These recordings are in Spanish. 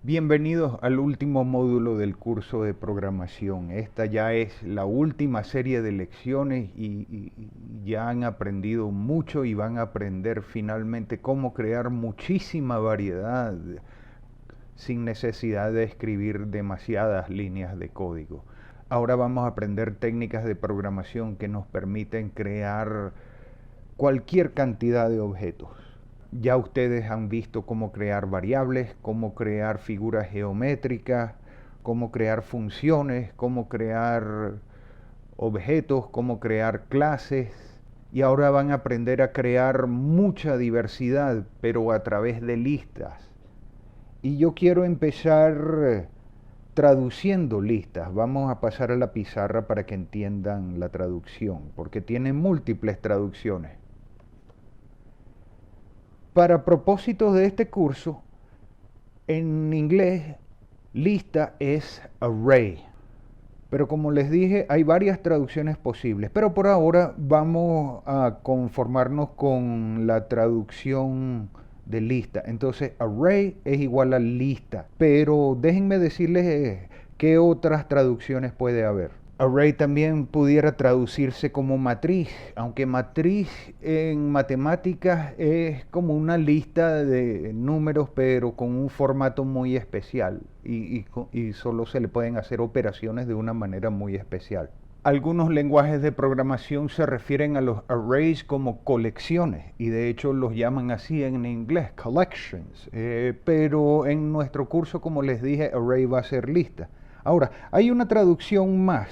Bienvenidos al último módulo del curso de programación. Esta ya es la última serie de lecciones y ya han aprendido mucho y van a aprender finalmente cómo crear muchísima variedad sin necesidad de escribir demasiadas líneas de código. Ahora vamos a aprender técnicas de programación que nos permiten crear cualquier cantidad de objetos. Ya ustedes han visto cómo crear variables, cómo crear figuras geométricas, cómo crear funciones, cómo crear objetos, cómo crear clases. Y ahora van a aprender a crear mucha diversidad, pero a través de listas. Y yo quiero empezar traduciendo listas. Vamos a pasar a la pizarra para que entiendan la traducción, porque tiene múltiples traducciones. Para propósitos de este curso, en inglés, lista es array. Pero como les dije, hay varias traducciones posibles. Pero por ahora vamos a conformarnos con la traducción de lista. Entonces, array es igual a lista. Pero déjenme decirles qué otras traducciones puede haber. Array también pudiera traducirse como matriz, aunque matriz en matemáticas es como una lista de números, pero con un formato muy especial y solo se le pueden hacer operaciones de una manera muy especial. Algunos lenguajes de programación se refieren a los arrays como colecciones y de hecho los llaman así en inglés, collections, pero en nuestro curso, como les dije, array va a ser lista. Ahora, hay una traducción más,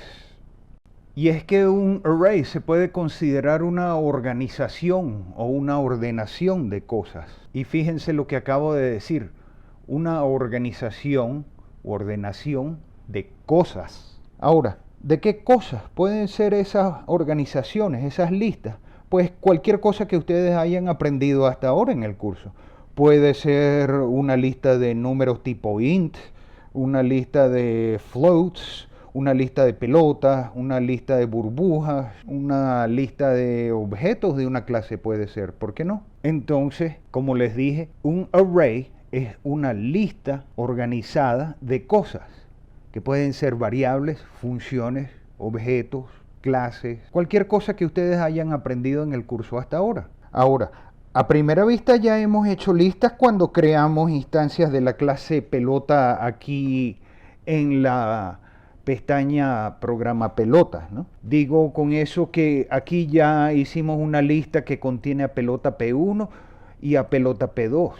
y es que un array se puede considerar una organización o una ordenación de cosas. Y fíjense lo que acabo de decir, una organización o ordenación de cosas. Ahora, ¿de qué cosas pueden ser esas organizaciones, esas listas? Pues cualquier cosa que ustedes hayan aprendido hasta ahora en el curso. Puede ser una lista de números tipo int, una lista de floats, una lista de pelotas, una lista de burbujas, una lista de objetos de una clase puede ser, ¿por qué no? Entonces, como les dije, un array es una lista organizada de cosas, que pueden ser variables, funciones, objetos, clases, cualquier cosa que ustedes hayan aprendido en el curso hasta ahora. Ahora, a primera vista ya hemos hecho listas cuando creamos instancias de la clase pelota aquí en la pestaña programa pelotas, ¿no? Digo con eso que aquí ya hicimos una lista que contiene a pelota P1 y a pelota P2.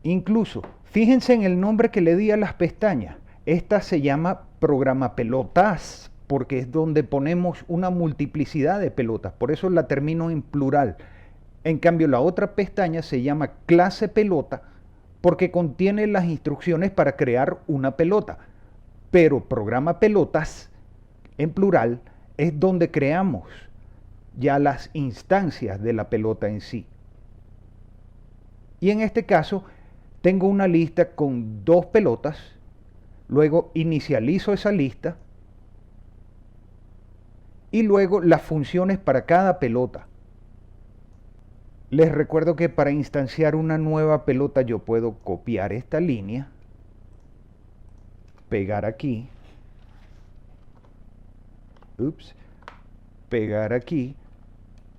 Incluso, fíjense en el nombre que le di a las pestañas. Esta se llama programa pelotas porque es donde ponemos una multiplicidad de pelotas. Por eso la termino en plural. En cambio, la otra pestaña se llama clase pelota porque contiene las instrucciones para crear una pelota. Pero programa pelotas, en plural, es donde creamos ya las instancias de la pelota en sí. Y en este caso, tengo una lista con 2 pelotas, luego inicializo esa lista y luego las funciones para cada pelota. Les recuerdo que para instanciar una nueva pelota yo puedo copiar esta línea, pegar aquí, pegar aquí,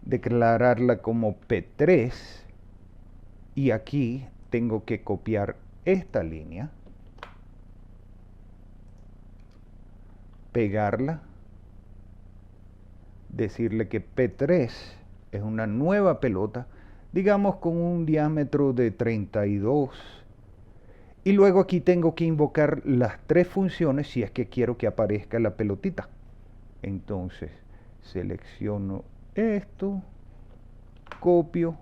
declararla como P3 y aquí tengo que copiar esta línea, pegarla, decirle que P3 es una nueva pelota, digamos con un diámetro de 32. Y luego aquí tengo que invocar las 3 funciones si es que quiero que aparezca la pelotita. Entonces selecciono esto, copio,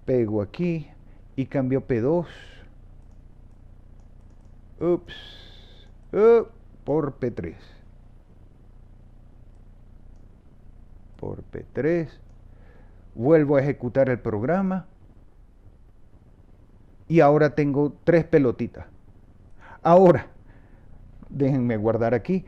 pego aquí y cambio P2 por P3. Por P3. Vuelvo a ejecutar el programa. Y ahora tengo 3 pelotitas. Ahora, déjenme guardar aquí.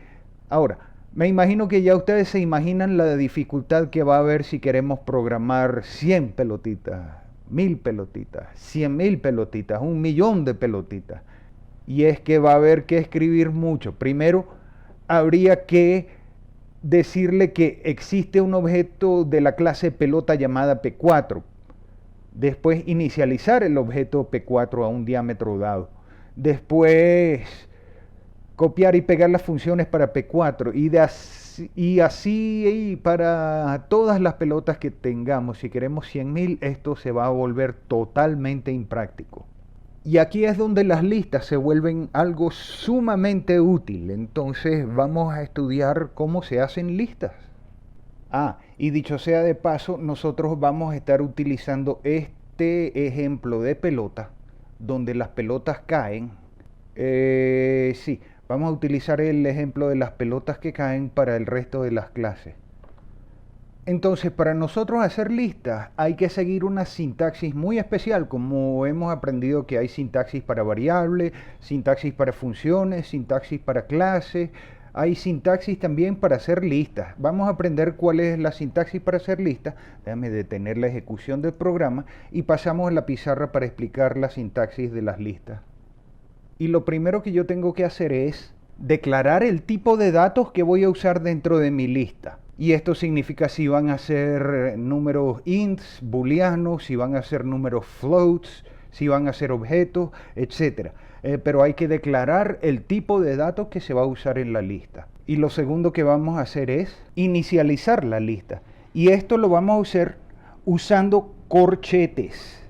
Ahora, me imagino que ya ustedes se imaginan la dificultad que va a haber si queremos programar 100 pelotitas. 1000 pelotitas, 100.000 pelotitas, 1.000.000 de pelotitas. Y es que va a haber que escribir mucho. Primero, habría que decirle que existe un objeto de la clase pelota llamada P4. Después, inicializar el objeto P4 a un diámetro dado. Después, copiar y pegar las funciones para P4 y así para todas las pelotas que tengamos. Si queremos 100.000, esto se va a volver totalmente impráctico. Y aquí es donde las listas se vuelven algo sumamente útil. Entonces vamos a estudiar cómo se hacen listas. Y dicho sea de paso, nosotros vamos a estar utilizando este ejemplo de pelota, donde las pelotas caen. Sí, vamos a utilizar el ejemplo de las pelotas que caen para el resto de las clases. Entonces, para nosotros hacer listas hay que seguir una sintaxis muy especial, como hemos aprendido que hay sintaxis para variables, sintaxis para funciones, sintaxis para clases, hay sintaxis también para hacer listas. Vamos a aprender cuál es la sintaxis para hacer listas. Déjame detener la ejecución del programa y pasamos a la pizarra para explicar la sintaxis de las listas. Y lo primero que yo tengo que hacer es declarar el tipo de datos que voy a usar dentro de mi lista. Y esto significa si van a ser números ints, booleanos, si van a ser números floats, si van a ser objetos, etc. Pero hay que declarar el tipo de datos que se va a usar en la lista. Y lo segundo que vamos a hacer es inicializar la lista. Y esto lo vamos a hacer usando corchetes.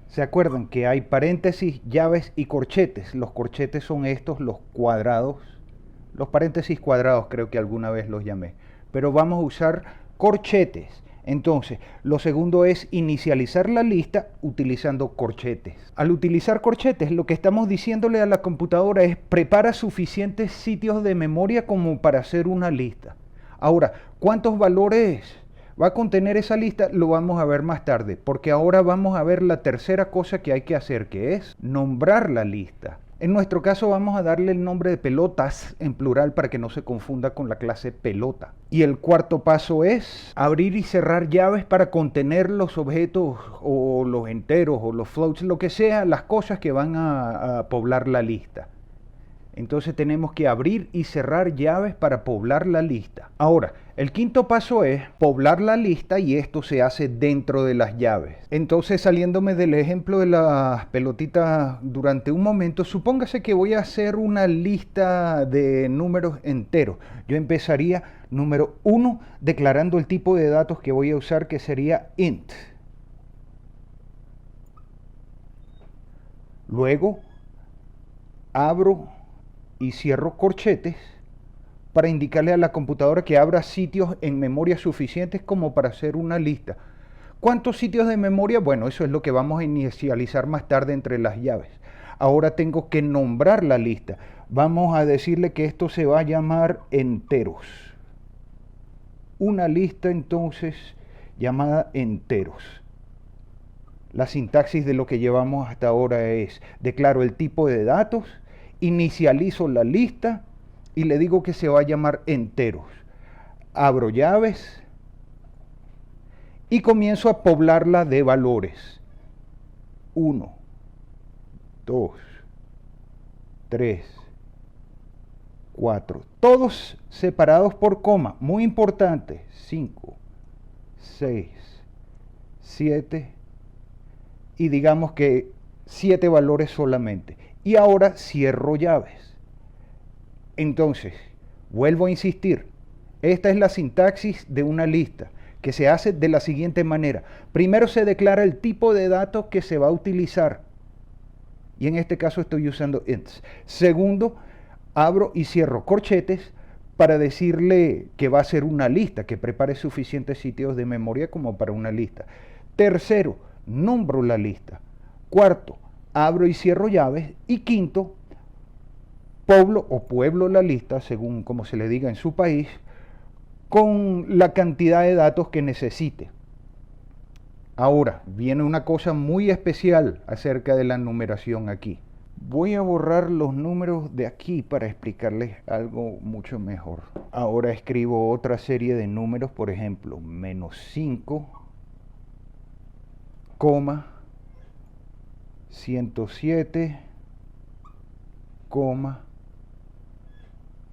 ¿Se acuerdan que hay paréntesis, llaves y corchetes? Los corchetes son estos, los cuadrados. Los paréntesis cuadrados creo que alguna vez los llamé. Pero vamos a usar corchetes. Entonces, lo segundo es inicializar la lista utilizando corchetes. Al utilizar corchetes, lo que estamos diciéndole a la computadora es prepara suficientes sitios de memoria como para hacer una lista. Ahora, ¿cuántos valores va a contener esa lista? Lo vamos a ver más tarde, porque ahora vamos a ver la tercera cosa que hay que hacer, que es nombrar la lista. En nuestro caso vamos a darle el nombre de pelotas en plural para que no se confunda con la clase pelota. Y el cuarto paso es abrir y cerrar llaves para contener los objetos o los enteros o los floats, lo que sea, las cosas que van a poblar la lista. Entonces tenemos que abrir y cerrar llaves para poblar la lista. Ahora, el quinto paso es poblar la lista y esto se hace dentro de las llaves. Entonces, saliéndome del ejemplo de las pelotitas durante un momento, supóngase que voy a hacer una lista de números enteros. Yo empezaría número 1 declarando el tipo de datos que voy a usar, que sería int. Luego abro y cierro corchetes para indicarle a la computadora que abra sitios en memoria suficientes como para hacer una lista. ¿Cuántos sitios de memoria? Bueno, eso es lo que vamos a inicializar más tarde entre las llaves. Ahora tengo que nombrar la lista. Vamos a decirle que esto se va a llamar enteros. Una lista entonces llamada enteros. La sintaxis de lo que llevamos hasta ahora es: declaro el tipo de datos, inicializo la lista y le digo que se va a llamar enteros. Abro llaves y comienzo a poblarla de valores. 1, 2, 3, 4. Todos separados por coma. Muy importante. 5, 6, 7. Y digamos que 7 valores solamente. Y ahora cierro llaves. Entonces, vuelvo a insistir, esta es la sintaxis de una lista, que se hace de la siguiente manera. Primero se declara el tipo de datos que se va a utilizar, y en este caso estoy usando ints. Segundo, abro y cierro corchetes para decirle que va a ser una lista, que prepare suficientes sitios de memoria como para una lista. Tercero, nombro la lista. Cuarto, abro y cierro llaves. Y quinto, poblo o pueblo la lista, según como se le diga en su país, con la cantidad de datos que necesite. Ahora, viene una cosa muy especial acerca de la numeración aquí. Voy a borrar los números de aquí para explicarles algo mucho mejor. Ahora escribo otra serie de números, por ejemplo, -5, coma 107, coma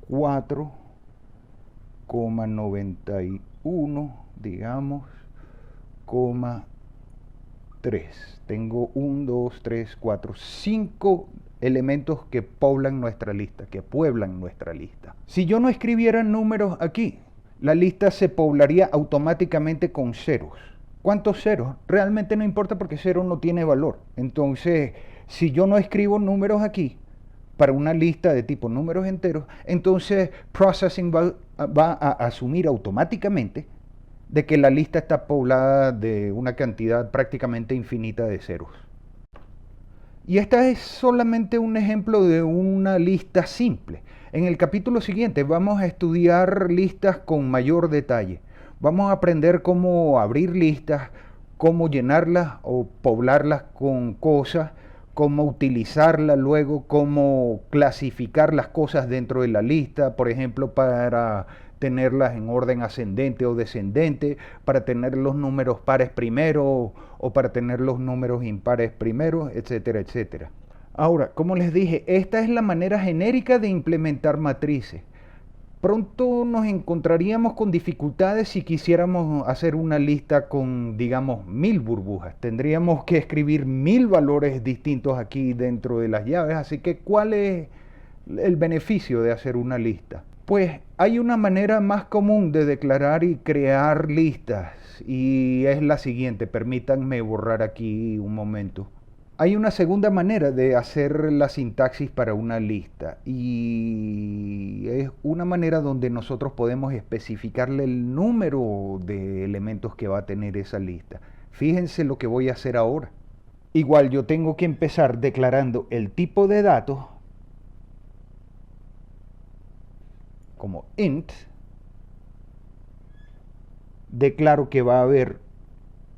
4, coma 91, digamos, coma 3. Tengo 1, 2, 3, 4, 5 elementos que poblan nuestra lista, que pueblan nuestra lista. Si yo no escribiera números aquí, la lista se poblaría automáticamente con ceros. ¿Cuántos ceros? Realmente no importa porque cero no tiene valor. Entonces, si yo no escribo números aquí, para una lista de tipo números enteros, entonces Processing va a asumir automáticamente de que la lista está poblada de una cantidad prácticamente infinita de ceros. Y esta es solamente un ejemplo de una lista simple. En el capítulo siguiente vamos a estudiar listas con mayor detalle. Vamos a aprender cómo abrir listas, cómo llenarlas o poblarlas con cosas, cómo utilizarla luego, cómo clasificar las cosas dentro de la lista, por ejemplo, para tenerlas en orden ascendente o descendente, para tener los números pares primero o para tener los números impares primero, etcétera, etcétera. Ahora, como les dije, esta es la manera genérica de implementar matrices. Pronto nos encontraríamos con dificultades si quisiéramos hacer una lista con, digamos, 1000 burbujas. Tendríamos que escribir 1000 valores distintos aquí dentro de las llaves. Así que, ¿cuál es el beneficio de hacer una lista? Pues hay una manera más común de declarar y crear listas y es la siguiente. Permítanme borrar aquí un momento. Hay una segunda manera de hacer la sintaxis para una lista y es una manera donde nosotros podemos especificarle el número de elementos que va a tener esa lista. Fíjense lo que voy a hacer ahora. Igual yo tengo que empezar declarando el tipo de datos como int. Declaro que va a haber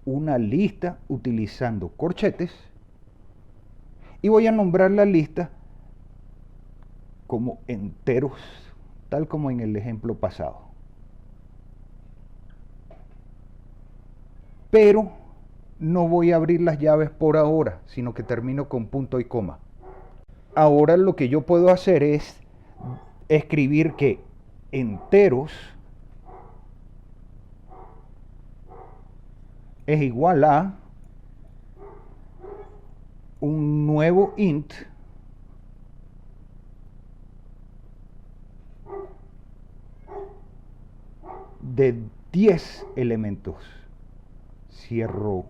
una lista utilizando corchetes. Y voy a nombrar la lista como enteros, tal como en el ejemplo pasado. Pero no voy a abrir las llaves por ahora, sino que termino con punto y coma. Ahora lo que yo puedo hacer es escribir que enteros es igual a un nuevo int de 10 elementos. Cierro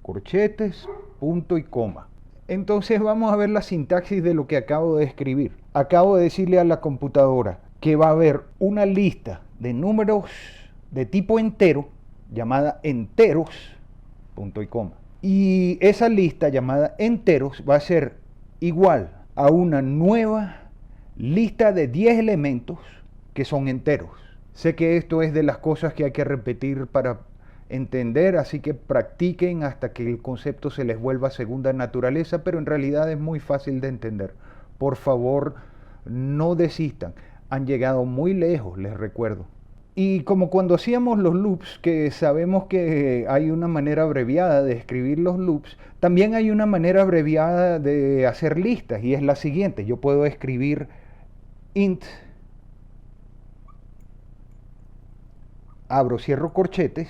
corchetes, punto y coma. Entonces vamos a ver la sintaxis de lo que acabo de escribir. Acabo de decirle a la computadora que va a haber una lista de números de tipo entero llamada enteros, punto y coma. Y esa lista llamada enteros va a ser igual a una nueva lista de 10 elementos que son enteros. Sé que esto es de las cosas que hay que repetir para entender, así que practiquen hasta que el concepto se les vuelva segunda naturaleza, pero en realidad es muy fácil de entender. Por favor, no desistan. Han llegado muy lejos, les recuerdo. Y como cuando hacíamos los loops, que sabemos que hay una manera abreviada de escribir los loops, también hay una manera abreviada de hacer listas, y es la siguiente. Yo puedo escribir int, abro, cierro corchetes,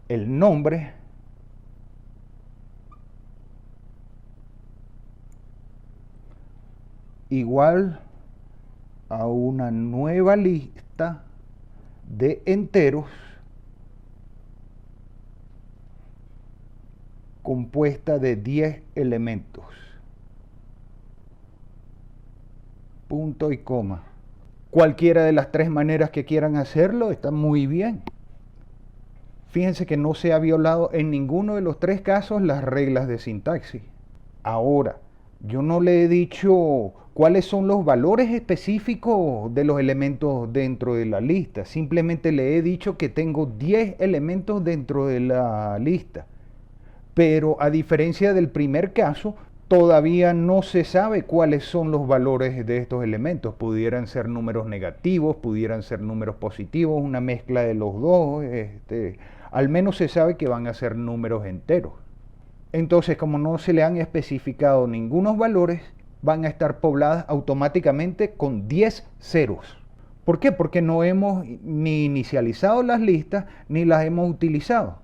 el nombre, igual a una nueva lista de enteros compuesta de 10 elementos. Punto y coma. Cualquiera de las tres maneras que quieran hacerlo está muy bien. Fíjense que no se ha violado en ninguno de los tres casos las reglas de sintaxis. Ahora, yo no le he dicho cuáles son los valores específicos de los elementos dentro de la lista. Simplemente le he dicho que tengo 10 elementos dentro de la lista. Pero a diferencia del primer caso, todavía no se sabe cuáles son los valores de estos elementos. Pudieran ser números negativos, pudieran ser números positivos, una mezcla de los dos. Al menos se sabe que van a ser números enteros. Entonces, como no se le han especificado ningunos valores, van a estar pobladas automáticamente con 10 ceros. ¿Por qué? Porque no hemos ni inicializado las listas ni las hemos utilizado.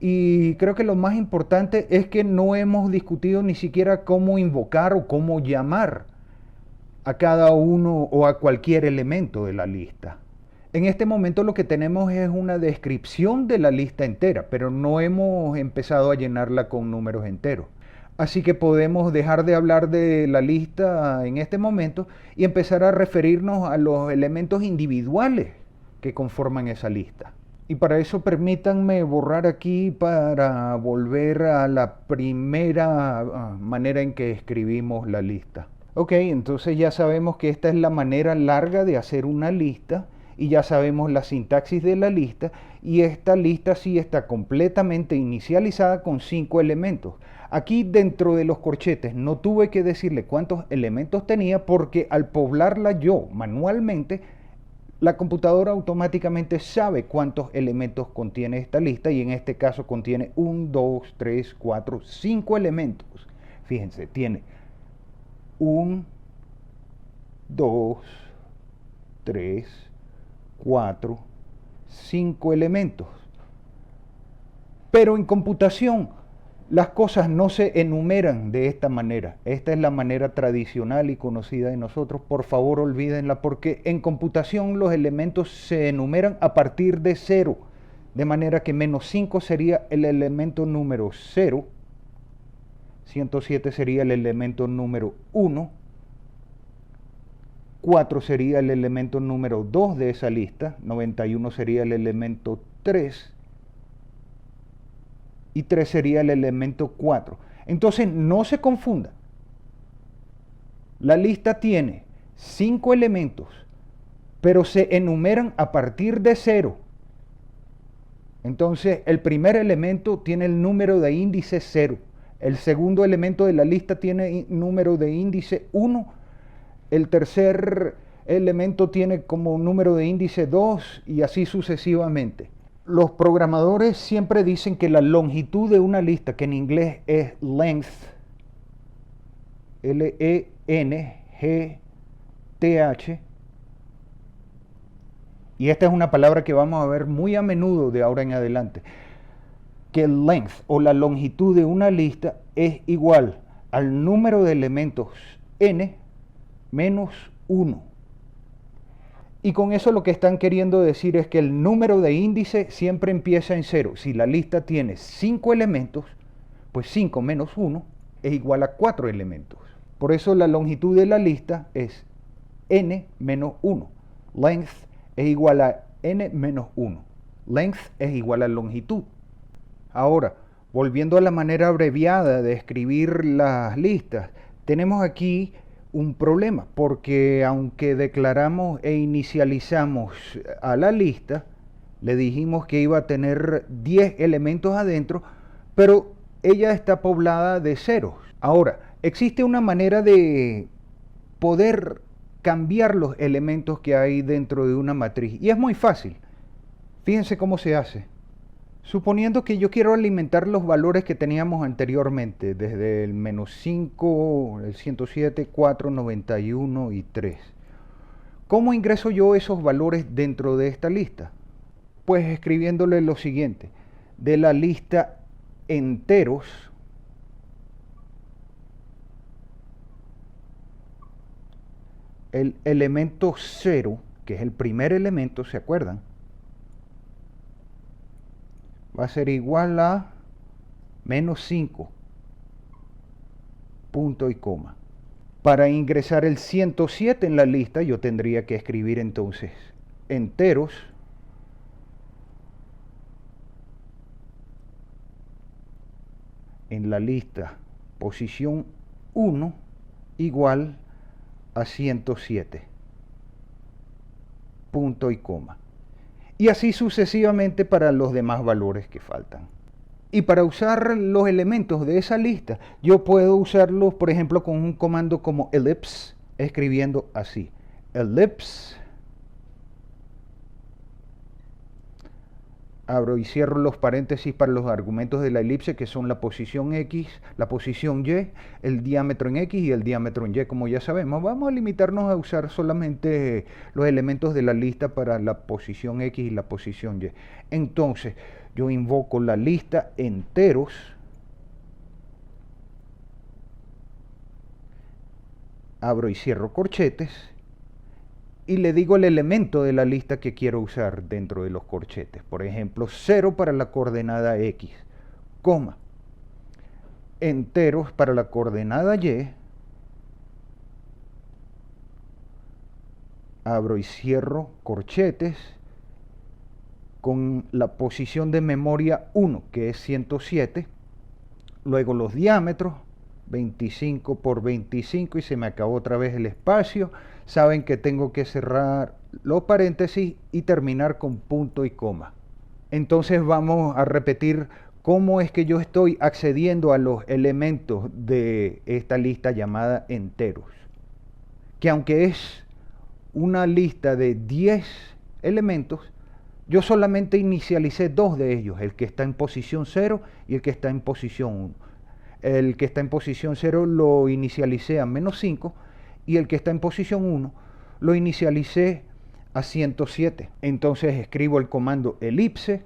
Y creo que lo más importante es que no hemos discutido ni siquiera cómo invocar o cómo llamar a cada uno o a cualquier elemento de la lista. En este momento lo que tenemos es una descripción de la lista entera, pero no hemos empezado a llenarla con números enteros. Así que podemos dejar de hablar de la lista en este momento y empezar a referirnos a los elementos individuales que conforman esa lista. Y para eso permítanme borrar aquí para volver a la primera manera en que escribimos la lista. Ok, entonces ya sabemos que esta es la manera larga de hacer una lista y ya sabemos la sintaxis de la lista, y esta lista sí está completamente inicializada con 5 elementos. Aquí dentro de los corchetes no tuve que decirle cuántos elementos tenía, porque al poblarla yo manualmente, la computadora automáticamente sabe cuántos elementos contiene esta lista, y en este caso contiene 1, 2, 3, 4, 5 elementos. Fíjense, tiene 1, 2, 3, 4, 5 elementos. Pero en computación las cosas no se enumeran de esta manera. Esta es la manera tradicional y conocida de nosotros. Por favor, olvídenla, porque en computación los elementos se enumeran a partir de 0. De manera que menos 5 sería el elemento número 0. 107 sería el elemento número 1. 4 sería el elemento número 2 de esa lista. 91 sería el elemento 3. Y 3 sería el elemento 4. Entonces no se confunda. La lista tiene 5 elementos, pero se enumeran a partir de 0. Entonces el primer elemento tiene el número de índice 0. El segundo elemento de la lista tiene número de índice 1. El tercer elemento tiene como número de índice 2 y así sucesivamente. Los programadores siempre dicen que la longitud de una lista, que en inglés es length, L-E-N-G-T-H, y esta es una palabra que vamos a ver muy a menudo de ahora en adelante, que el length o la longitud de una lista es igual al número de elementos n menos 1. Y con eso lo que están queriendo decir es que el número de índice siempre empieza en 0. Si la lista tiene 5 elementos, pues 5 menos 1 es igual a 4 elementos. Por eso la longitud de la lista es n menos 1. Length es igual a n menos 1. Length es igual a longitud. Ahora, volviendo a la manera abreviada de escribir las listas, tenemos aquí un problema, porque aunque declaramos e inicializamos a la lista, le dijimos que iba a tener 10 elementos adentro, pero ella está poblada de ceros. Ahora, existe una manera de poder cambiar los elementos que hay dentro de una matriz, y es muy fácil. Fíjense cómo se hace. Suponiendo que yo quiero alimentar los valores que teníamos anteriormente, desde el menos 5, el 107, 4, 91 y 3. ¿Cómo ingreso yo esos valores dentro de esta lista? Pues escribiéndole lo siguiente: de la lista enteros, el elemento 0, que es el primer elemento, ¿se acuerdan? Va a ser igual a menos 5, punto y coma. Para ingresar el 107 en la lista, yo tendría que escribir entonces enteros en la lista posición 1 igual a 107, punto y coma. Y así sucesivamente para los demás valores que faltan. Y para usar los elementos de esa lista, yo puedo usarlos, por ejemplo, con un comando como ellipse, escribiendo así: ellipse Abro y cierro los paréntesis para los argumentos de la elipse, que son la posición X, la posición Y, el diámetro en X y el diámetro en Y, como ya sabemos. Vamos a limitarnos a usar solamente los elementos de la lista para la posición X y la posición Y. Entonces, yo invoco la lista enteros, abro y cierro corchetes, y le digo el elemento de la lista que quiero usar dentro de los corchetes. Por ejemplo, 0 para la coordenada X, coma, enteros para la coordenada Y, abro y cierro corchetes, con la posición de memoria 1, que es 107, luego los diámetros, 25 por 25, y se me acabó otra vez el espacio. Saben que tengo que cerrar los paréntesis y terminar con punto y coma. Entonces vamos a repetir cómo es que yo estoy accediendo a los elementos de esta lista llamada enteros. Que aunque es una lista de 10 elementos, yo solamente inicialicé 2 de ellos, el que está en posición 0 y el que está en posición 1. El que está en posición 0 lo inicialicé a -5 y el que está en posición 1 lo inicialicé a 107. Entonces escribo el comando elipse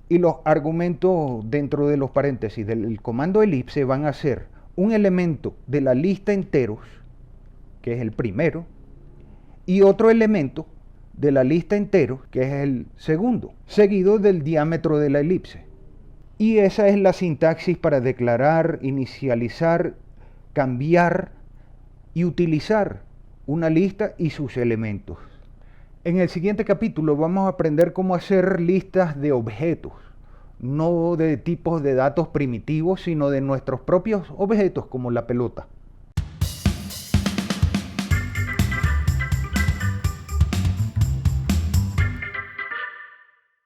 y los argumentos dentro de los paréntesis del comando elipse van a ser un elemento de la lista enteros, que es el primero, y otro elemento de la lista enteros, que es el segundo, seguido del diámetro de la elipse. Y esa es la sintaxis para declarar, inicializar, cambiar y utilizar una lista y sus elementos. En el siguiente capítulo vamos a aprender cómo hacer listas de objetos, no de tipos de datos primitivos, sino de nuestros propios objetos como la pelota.